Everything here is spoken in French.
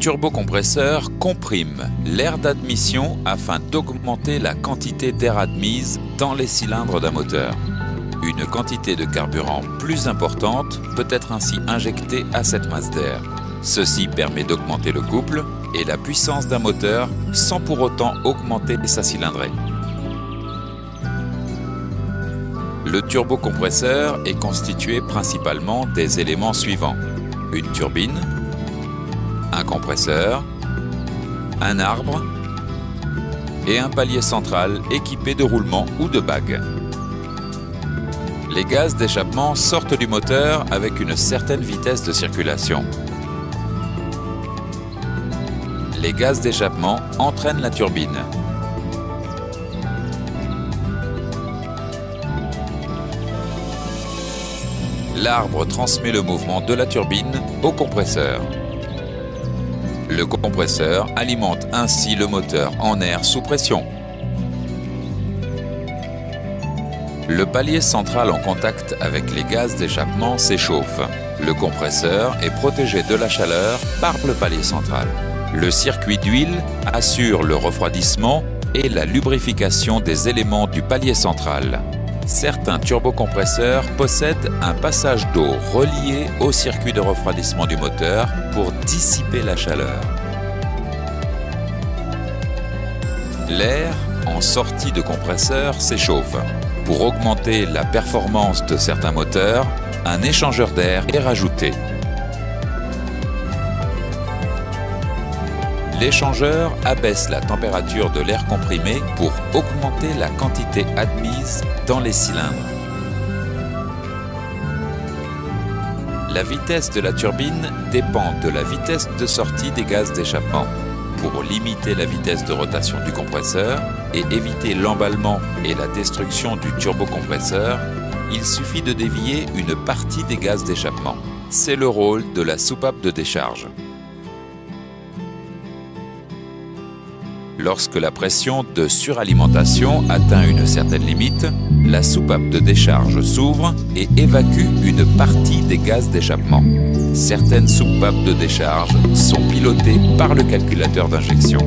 turbocompresseur comprime l'air d'admission afin d'augmenter la quantité d'air admise dans les cylindres d'un moteur. Une quantité de carburant plus importante peut être ainsi injectée à cette masse d'air. Ceci permet d'augmenter le couple et la puissance d'un moteur sans pour autant augmenter sa cylindrée. Le turbocompresseur est constitué principalement des éléments suivants: une turbine, un compresseur, un arbre et un palier central équipé de roulements ou de bagues. Les gaz d'échappement sortent du moteur avec une certaine vitesse de circulation. Les gaz d'échappement entraînent la turbine. L'arbre transmet le mouvement de la turbine au compresseur. Le compresseur alimente ainsi le moteur en air sous pression. Le palier central en contact avec les gaz d'échappement s'échauffe. Le compresseur est protégé de la chaleur par le palier central. Le circuit d'huile assure le refroidissement et la lubrification des éléments du palier central. Certains turbocompresseurs possèdent un passage d'eau relié au circuit de refroidissement du moteur pour dissiper la chaleur. L'air en sortie de compresseur s'échauffe. Pour augmenter la performance de certains moteurs, un échangeur d'air est rajouté. L'échangeur abaisse la température de l'air comprimé pour augmenter la quantité admise dans les cylindres. La vitesse de la turbine dépend de la vitesse de sortie des gaz d'échappement. Pour limiter la vitesse de rotation du compresseur et éviter l'emballement et la destruction du turbocompresseur, il suffit de dévier une partie des gaz d'échappement. C'est le rôle de la soupape de décharge. Lorsque la pression de suralimentation atteint une certaine limite, la soupape de décharge s'ouvre et évacue une partie des gaz d'échappement. Certaines soupapes de décharge sont pilotées par le calculateur d'injection.